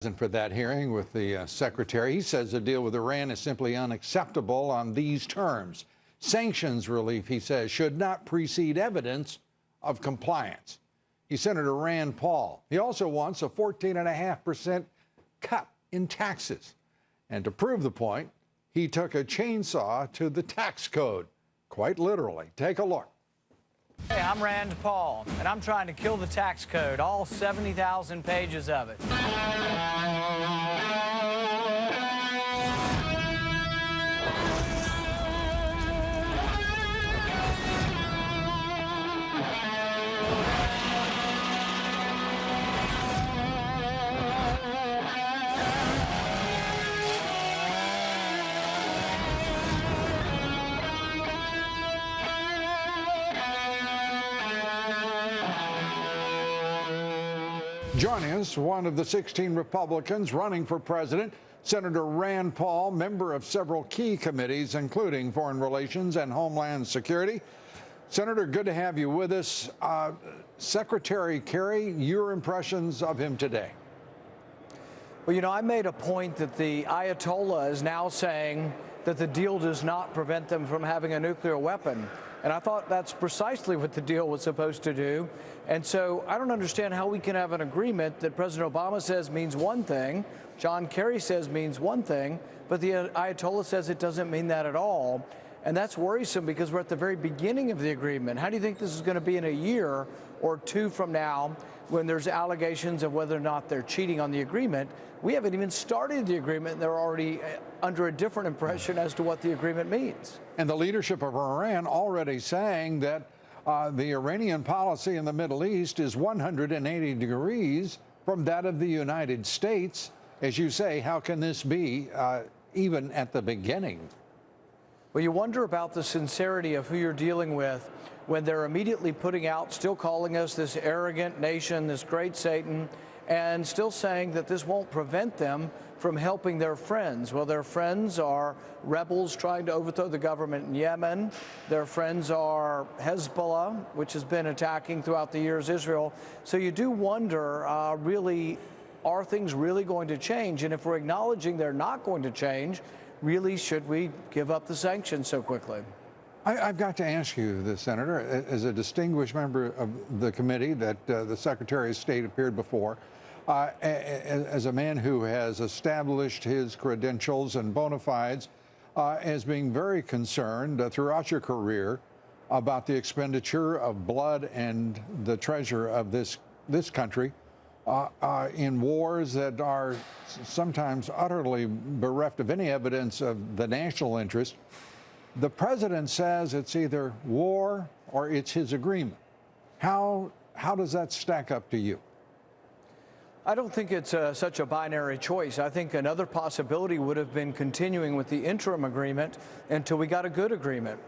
For that hearing with the secretary. He says the deal with Iran is simply unacceptable on these terms. Sanctions relief, he says, should not precede evidence of compliance. He's Senator Rand Paul. He also wants a 14.5% cut in taxes. And to prove the point, he took a chainsaw to the tax code, quite literally. Take a look. Hey, I'm Rand Paul, and I'm trying to kill the tax code, all 70,000 pages of it. Joining us, one of the 16 Republicans running for president, Senator Rand Paul, member of several key committees, including Foreign Relations and Homeland Security. Senator, good to have you with us. Secretary Kerry, your impressions of him today? Well, you know, I made a point that the Ayatollah is now saying that the deal does not prevent them from having a nuclear weapon. And I thought that's precisely what the deal was supposed to do. And so I don't understand how we can have an agreement that President Obama says means one thing, John Kerry says means one thing, but the Ayatollah says it doesn't mean that at all. And that's worrisome because we're at the very beginning of the agreement. How do you think this is going to be in a year or two from now when there's allegations of whether or not they're cheating on the agreement? We haven't even started the agreement, and they're already under a different impression as to what the agreement means. And the leadership of Iran already saying that the Iranian policy in the Middle East is 180 degrees from that of the United States. As you say, how can this be even at the beginning? Well, you wonder about the sincerity of who you're dealing with when they're immediately putting out, still calling us this arrogant nation, this great Satan, and still saying that this won't prevent them from helping their friends. Well, their friends are rebels trying to overthrow the government in Yemen. Their friends are Hezbollah, which has been attacking throughout the years Israel. So you do wonder, really, are things really going to change? And if we're acknowledging they're not going to change, really, should we give up the sanctions so quickly? I've got to ask you this, Senator, as a distinguished member of the committee that the Secretary of State appeared before, as a man who has established his credentials and bona fides as being very concerned throughout your career about the expenditure of blood and the treasure of this country in wars that are sometimes utterly bereft of any evidence of the national interest. The president says it's either war or it's his agreement. How does that stack up to you? I don't think it's such a binary choice. I think another possibility would have been continuing with the interim agreement until we got a good agreement.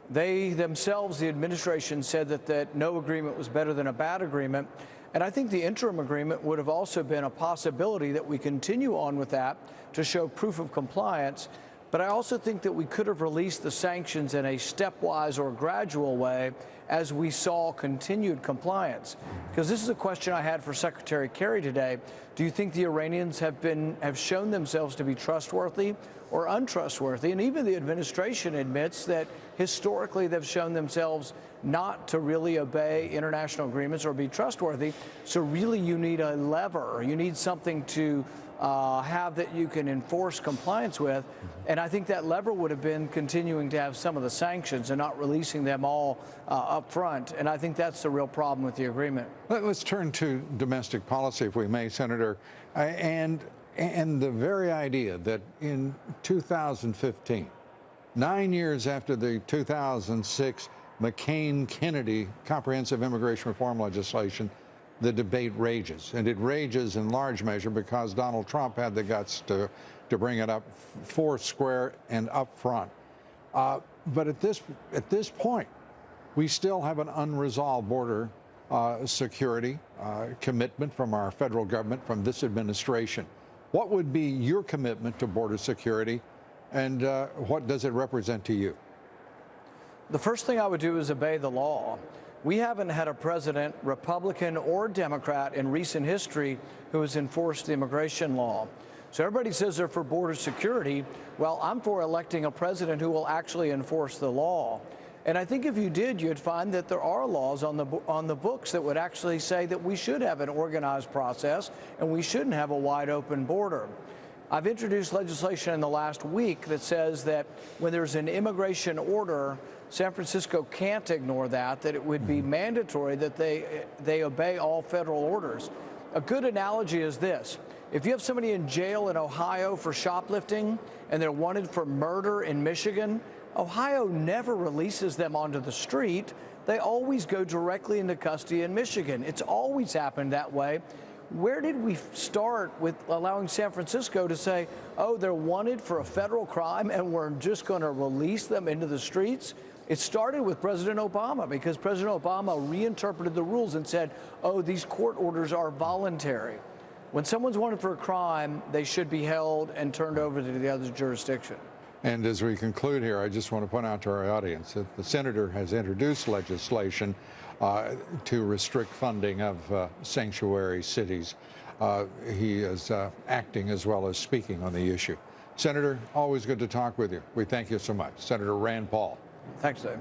They themselves, the administration, said that no agreement was better than a bad agreement. And I think the interim agreement would have also been a possibility that we continue on with that to show proof of compliance. But I also think that we could have released the sanctions in a stepwise or gradual way as we saw continued compliance. Because this is a question I had for Secretary Kerry today. Do you think the Iranians have shown themselves to be trustworthy or untrustworthy? And even the administration admits that historically they've shown themselves not to really obey international agreements or be trustworthy. So really you need a lever. You need something to have that you can enforce compliance with. And I think that lever would have been continuing to have some of the sanctions and not releasing them all up front. And I think that's the real problem with the agreement. Let's turn to domestic policy, if we may, Senator. And the very idea that in 2015, 9 years after the 2006 McCain-Kennedy comprehensive immigration reform legislation, the debate rages, and it rages in large measure because Donald Trump had the guts to bring it up foursquare and up front. But at this point, we still have an unresolved border security commitment from our federal government, from this administration. What would be your commitment to border security, and what does it represent to you? The first thing I would do is obey the law. We haven't had a president, Republican or Democrat, in recent history who has enforced the immigration law. So everybody says they're for border security. Well, I'm for electing a president who will actually enforce the law. And I think if you did, you'd find that there are laws on the books that would actually say that we should have an organized process and we shouldn't have a wide open border. I've introduced legislation in the last week that says that when there's an immigration order, San Francisco can't ignore that it would be mandatory that they obey all federal orders. A good analogy is this. If you have somebody in jail in Ohio for shoplifting and they're wanted for murder in Michigan, Ohio never releases them onto the street. They always go directly into custody in Michigan. It's always happened that way. Where did we start with allowing San Francisco to say, oh, they're wanted for a federal crime and we're just going to release them into the streets? It started with President Obama because President Obama reinterpreted the rules and said, oh, these court orders are voluntary. When someone's wanted for a crime, they should be held and turned over to the other jurisdiction. And as we conclude here, I just want to point out to our audience that the senator has introduced legislation to restrict funding of sanctuary cities. He is acting as well as speaking on the issue. Senator, always good to talk with you. We thank you so much. Senator Rand Paul. Thanks, Dave.